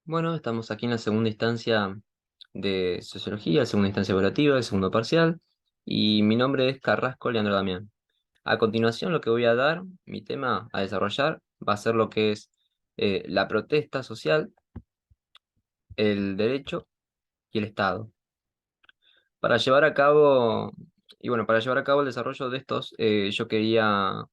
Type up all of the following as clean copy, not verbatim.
Bueno, estamos aquí en la segunda instancia de Sociología, segunda instancia evaluativa, el segundo parcial, y mi nombre es Carrasco Leandro Damián. A continuación, lo que voy a dar, mi tema a desarrollar, va a ser lo que es la protesta social, el derecho y el Estado. Para llevar a cabo, para llevar a cabo el desarrollo de estos, yo quería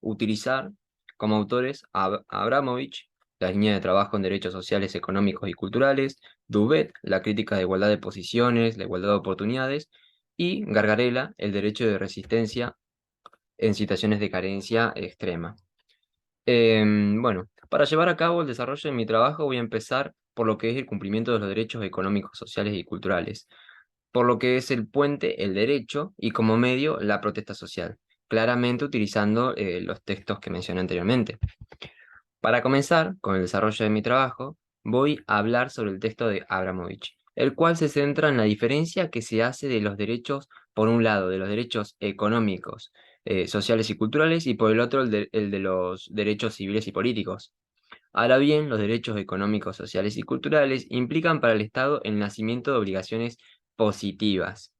utilizar como autores a Abramovich, la línea de trabajo en derechos sociales, económicos y culturales, Duvet, la crítica de igualdad de posiciones, la igualdad de oportunidades, y Gargarella, el derecho de resistencia en situaciones de carencia extrema. Para llevar a cabo el desarrollo de mi trabajo voy a empezar por lo que es el cumplimiento de los derechos económicos, sociales y culturales, por lo que es el puente, el derecho, y como medio, la protesta social, claramente utilizando los textos que mencioné anteriormente. Para comenzar con el desarrollo de mi trabajo, voy a hablar sobre el texto de Abramovich, el cual se centra en la diferencia que se hace de los derechos, por un lado, de los derechos económicos, sociales y culturales, y por el otro, el de los derechos civiles y políticos. Ahora bien, los derechos económicos, sociales y culturales implican para el Estado el nacimiento de obligaciones positivas,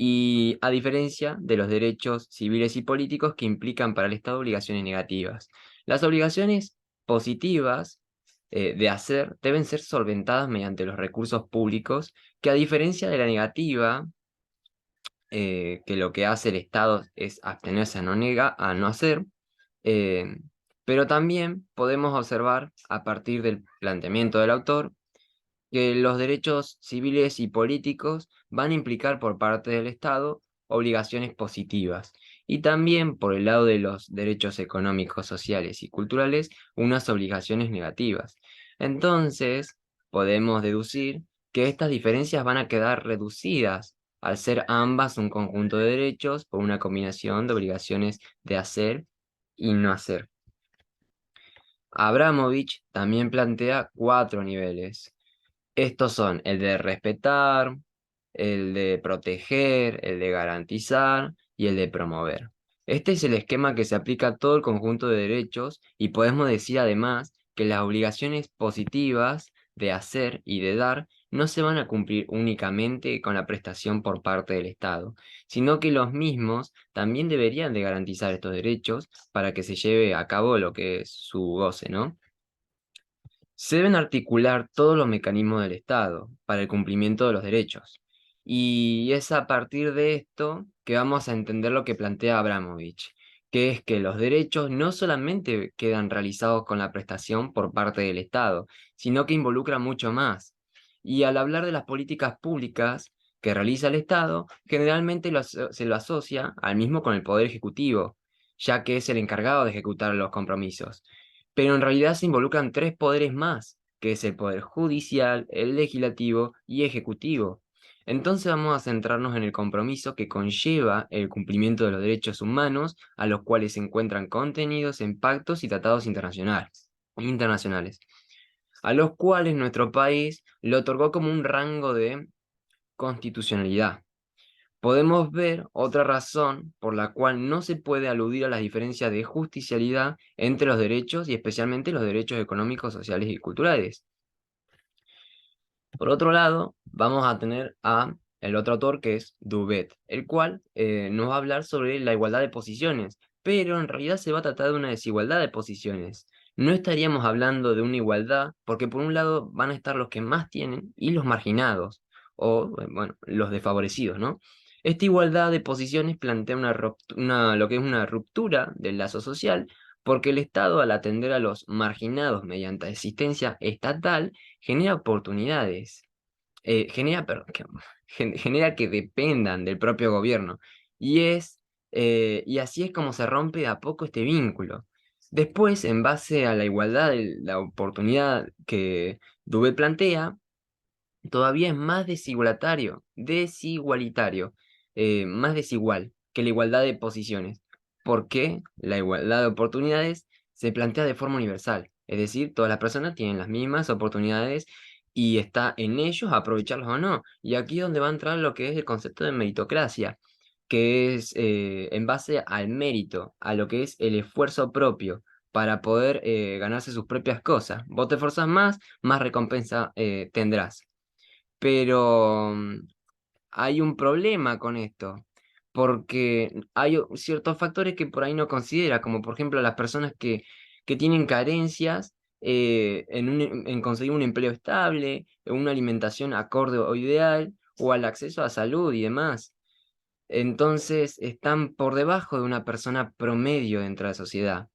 y a diferencia de los derechos civiles y políticos que implican para el Estado obligaciones negativas. Las obligaciones positivas de hacer deben ser solventadas mediante los recursos públicos, que a diferencia de la negativa, que lo que hace el Estado es abstenerse a no hacer, eh, pero también podemos observar a partir del planteamiento del autor que los derechos civiles y políticos van a implicar por parte del Estado obligaciones positivas, y también por el lado de los derechos económicos, sociales y culturales, unas obligaciones negativas. Entonces, podemos deducir que estas diferencias van a quedar reducidas al ser ambas un conjunto de derechos por una combinación de obligaciones de hacer y no hacer. Abramovich también plantea cuatro niveles. Estos son el de respetar, el de proteger, el de garantizar y el de promover. Este es el esquema que se aplica a todo el conjunto de derechos, y podemos decir además que las obligaciones positivas de hacer y de dar no se van a cumplir únicamente con la prestación por parte del Estado, sino que los mismos también deberían de garantizar estos derechos para que se lleve a cabo lo que es su goce, ¿no? Se deben articular todos los mecanismos del Estado para el cumplimiento de los derechos. Y es a partir de esto que vamos a entender lo que plantea Abramovich, que es que los derechos no solamente quedan realizados con la prestación por parte del Estado, sino que involucra mucho más. Y al hablar de las políticas públicas que realiza el Estado, generalmente se lo asocia al mismo con el Poder Ejecutivo, ya que es el encargado de ejecutar los compromisos, pero en realidad se involucran tres poderes más, que es el poder judicial, el legislativo y ejecutivo. Entonces vamos a centrarnos en el compromiso que conlleva el cumplimiento de los derechos humanos, a los cuales se encuentran contenidos en pactos y tratados internacionales, a los cuales nuestro país le otorgó como un rango de constitucionalidad. Podemos ver otra razón por la cual no se puede aludir a las diferencias de justicialidad entre los derechos, y especialmente los derechos económicos, sociales y culturales. Por otro lado, vamos a tener a el otro autor, que es Duvet, el cual nos va a hablar sobre la igualdad de posiciones, pero en realidad se va a tratar de una desigualdad de posiciones. No estaríamos hablando de una igualdad, porque por un lado van a estar los que más tienen y los marginados, o bueno, los desfavorecidos, ¿no? Esta igualdad de posiciones plantea lo que es una ruptura del lazo social, porque el Estado, al atender a los marginados mediante asistencia estatal, genera oportunidades, genera que dependan del propio gobierno. Y así es como se rompe de a poco este vínculo. Después, en base a la igualdad de la oportunidad que Dubé plantea, todavía es más más desigual que la igualdad de posiciones, porque la igualdad de oportunidades se plantea de forma universal, es decir, todas las personas tienen las mismas oportunidades y está en ellos aprovecharlas o no. Y aquí es donde va a entrar lo que es el concepto de meritocracia, que es en base al mérito, a lo que es el esfuerzo propio para poder ganarse sus propias cosas. Vos te esforzás más recompensa tendrás. Pero hay un problema con esto, porque hay ciertos factores que por ahí no considera, como por ejemplo las personas que tienen carencias en conseguir un empleo estable, una alimentación acorde o ideal, o al acceso a salud y demás. Entonces están por debajo de una persona promedio dentro de la sociedad.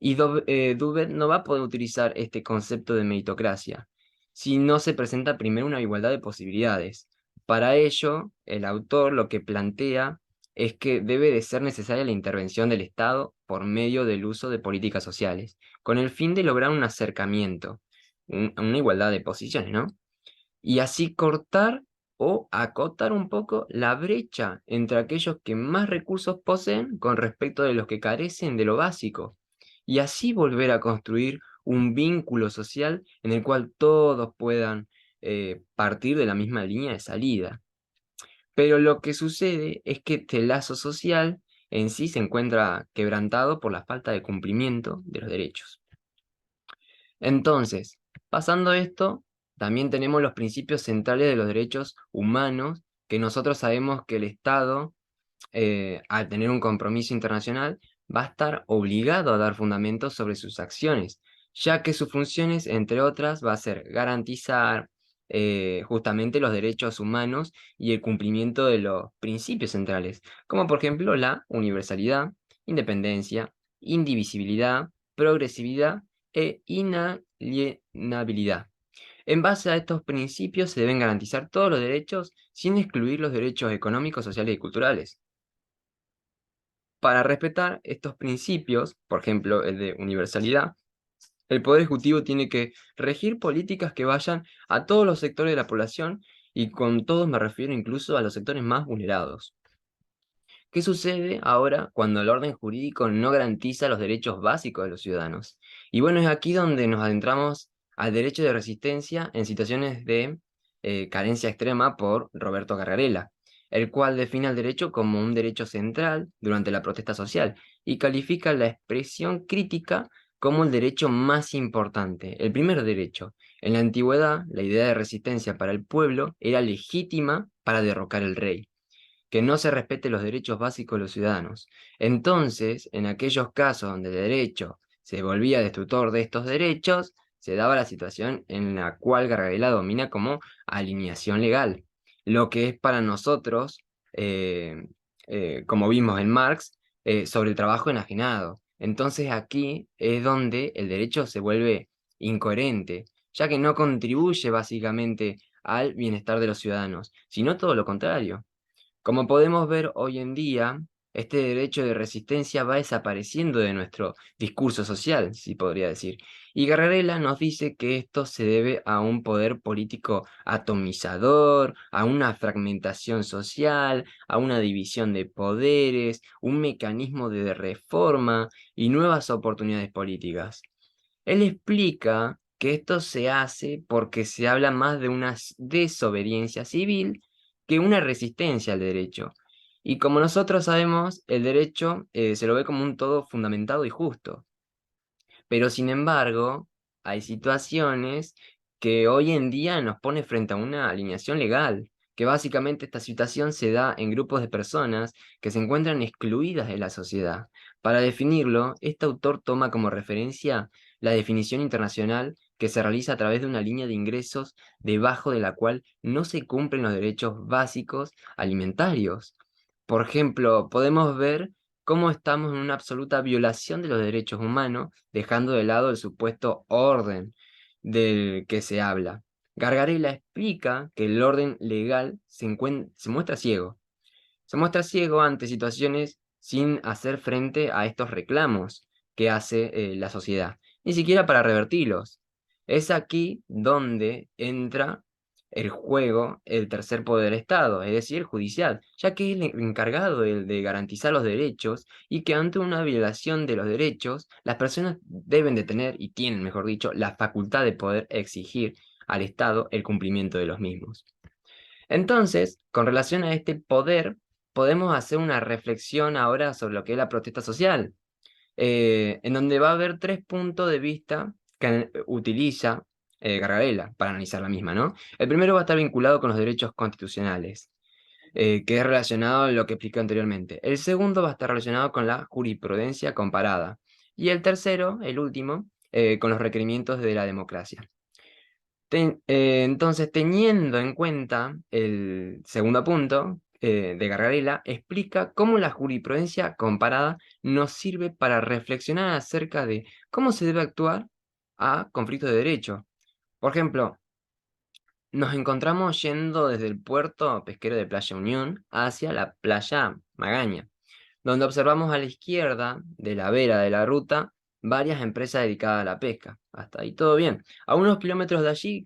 Y Dubet no va a poder utilizar este concepto de meritocracia si no se presenta primero una igualdad de posibilidades. Para ello, el autor lo que plantea es que debe de ser necesaria la intervención del Estado por medio del uso de políticas sociales, con el fin de lograr un acercamiento, una igualdad de posiciones, ¿no? Y así cortar o acotar un poco la brecha entre aquellos que más recursos poseen con respecto de los que carecen de lo básico, y así volver a construir un vínculo social en el cual todos puedan partir de la misma línea de salida. Pero lo que sucede es que este lazo social en sí se encuentra quebrantado por la falta de cumplimiento de los derechos. Entonces, pasando esto, también tenemos los principios centrales de los derechos humanos, que nosotros sabemos que el Estado, al tener un compromiso internacional, va a estar obligado a dar fundamentos sobre sus acciones, ya que sus funciones, entre otras, va a ser garantizar justamente los derechos humanos y el cumplimiento de los principios centrales, como por ejemplo la universalidad, independencia, indivisibilidad, progresividad e inalienabilidad. En base a estos principios se deben garantizar todos los derechos sin excluir los derechos económicos, sociales y culturales. Para respetar estos principios, por ejemplo, el de universalidad, el Poder Ejecutivo tiene que regir políticas que vayan a todos los sectores de la población, y con todos me refiero incluso a los sectores más vulnerados. ¿Qué sucede ahora cuando el orden jurídico no garantiza los derechos básicos de los ciudadanos? Y bueno, es aquí donde nos adentramos al derecho de resistencia en situaciones de carencia extrema por Roberto Carrarella, el cual define al derecho como un derecho central durante la protesta social y califica la expresión crítica como el derecho más importante, el primer derecho. En la antigüedad, la idea de resistencia para el pueblo era legítima para derrocar al rey, que no se respete los derechos básicos de los ciudadanos. Entonces, en aquellos casos donde el derecho se volvía destructor de estos derechos, se daba la situación en la cual Gargabela domina como alineación legal, lo que es para nosotros, como vimos en Marx, sobre el trabajo enajenado. Entonces aquí es donde el derecho se vuelve incoherente, ya que no contribuye básicamente al bienestar de los ciudadanos, sino todo lo contrario. Como podemos ver hoy en día, este derecho de resistencia va desapareciendo de nuestro discurso social, si podría decir. Y Garrela nos dice que esto se debe a un poder político atomizador, a una fragmentación social, a una división de poderes, un mecanismo de reforma y nuevas oportunidades políticas. Él explica que esto se hace porque se habla más de una desobediencia civil que una resistencia al derecho. Y como nosotros sabemos, el derecho se lo ve como un todo fundamentado y justo. Pero sin embargo, hay situaciones que hoy en día nos pone frente a una alineación legal, que básicamente esta situación se da en grupos de personas que se encuentran excluidas de la sociedad. Para definirlo, este autor toma como referencia la definición internacional que se realiza a través de una línea de ingresos debajo de la cual no se cumplen los derechos básicos alimentarios. Por ejemplo, podemos ver cómo estamos en una absoluta violación de los derechos humanos, dejando de lado el supuesto orden del que se habla. Gargarella explica que el orden legal se muestra ciego. Se muestra ciego ante situaciones sin hacer frente a estos reclamos que hace la sociedad, ni siquiera para revertirlos. Es aquí donde entra el juego el tercer poder del Estado, es decir, judicial, ya que es el encargado de garantizar los derechos, y que ante una violación de los derechos, las personas deben de tener, y tienen, mejor dicho, la facultad de poder exigir al Estado el cumplimiento de los mismos. Entonces, con relación a este poder, podemos hacer una reflexión ahora sobre lo que es la protesta social. en donde va a haber tres puntos de vista que utiliza Gargarella para analizar la misma, ¿no? El primero va a estar vinculado con los derechos constitucionales, que es relacionado a lo que expliqué anteriormente. El segundo va a estar relacionado con la jurisprudencia comparada. Y el tercero, el último, con los requerimientos de la democracia. Entonces, teniendo en cuenta el segundo punto de Gargarella, explica cómo la jurisprudencia comparada nos sirve para reflexionar acerca de cómo se debe actuar a conflictos de derecho. Por ejemplo, nos encontramos yendo desde el puerto pesquero de Playa Unión hacia la playa Magaña, donde observamos a la izquierda de la vera de la ruta varias empresas dedicadas a la pesca. Hasta ahí todo bien. A unos kilómetros de allí,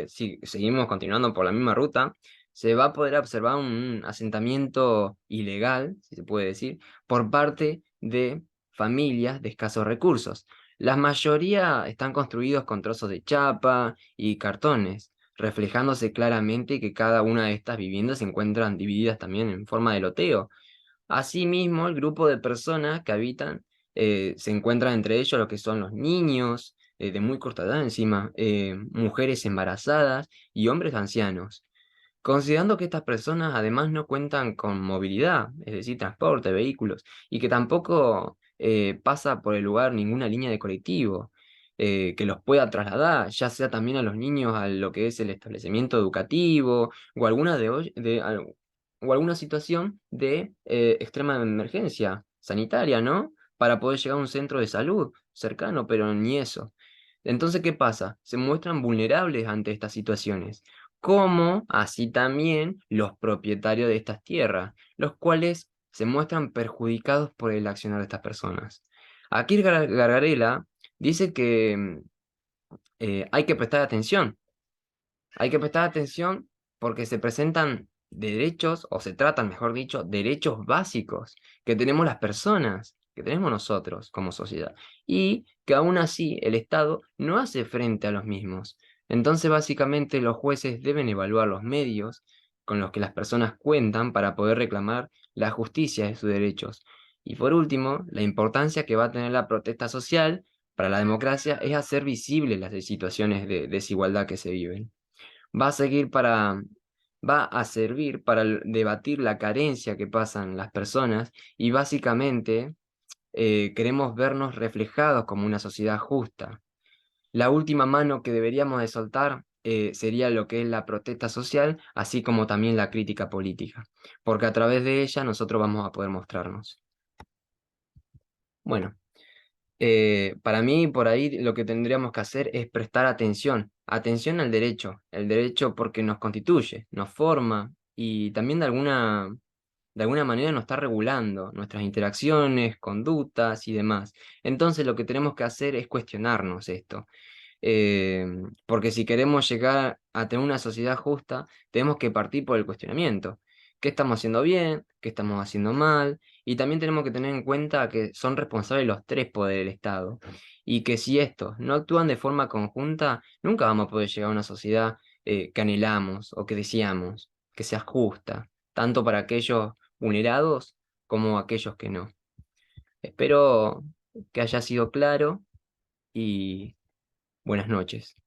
si seguimos continuando por la misma ruta, se va a poder observar un asentamiento ilegal, si se puede decir, por parte de familias de escasos recursos. La mayoría están construidos con trozos de chapa y cartones, reflejándose claramente que cada una de estas viviendas se encuentran divididas también en forma de loteo. Asimismo, el grupo de personas que habitan se encuentran entre ellos lo que son los niños de muy corta edad encima, mujeres embarazadas y hombres ancianos. Considerando que estas personas además no cuentan con movilidad, es decir, transporte, vehículos, y que tampoco pasa por el lugar ninguna línea de colectivo que los pueda trasladar, ya sea también a los niños a lo que es el establecimiento educativo o o alguna situación de extrema emergencia sanitaria, ¿no? Para poder llegar a un centro de salud cercano, pero ni eso. Entonces, ¿qué pasa? Se muestran vulnerables ante estas situaciones, como así también los propietarios de estas tierras, los cuales se muestran perjudicados por el accionar de estas personas. Aquí Gargarella dice que hay que prestar atención, hay que prestar atención porque se presentan derechos, o se tratan, mejor dicho, derechos básicos que tenemos las personas, que tenemos nosotros como sociedad, y que aún así el Estado no hace frente a los mismos. Entonces, básicamente, los jueces deben evaluar los medios con los que las personas cuentan para poder reclamar la justicia de sus derechos. Y por último, la importancia que va a tener la protesta social para la democracia es hacer visibles las situaciones de desigualdad que se viven. Va a seguir para, va a servir para debatir la carencia que pasan las personas y básicamente queremos vernos reflejados como una sociedad justa. La última mano que deberíamos de soltar sería lo que es la protesta social, así como también la crítica política, porque a través de ella nosotros vamos a poder mostrarnos. Bueno. Para mí, por ahí lo que tendríamos que hacer es prestar atención, atención al derecho, el derecho porque nos constituye, nos forma y también de alguna manera nos está regulando nuestras interacciones, conductas y demás. Entonces lo que tenemos que hacer es cuestionarnos esto. Eh, Porque si queremos llegar a tener una sociedad justa, tenemos que partir por el cuestionamiento. ¿Qué estamos haciendo bien? ¿Qué estamos haciendo mal? Y también tenemos que tener en cuenta que son responsables los tres poderes del Estado. Y que si estos no actúan de forma conjunta, nunca vamos a poder llegar a una sociedad que anhelamos o que deseamos, que sea justa, tanto para aquellos vulnerados como aquellos que no. Espero que haya sido claro y buenas noches.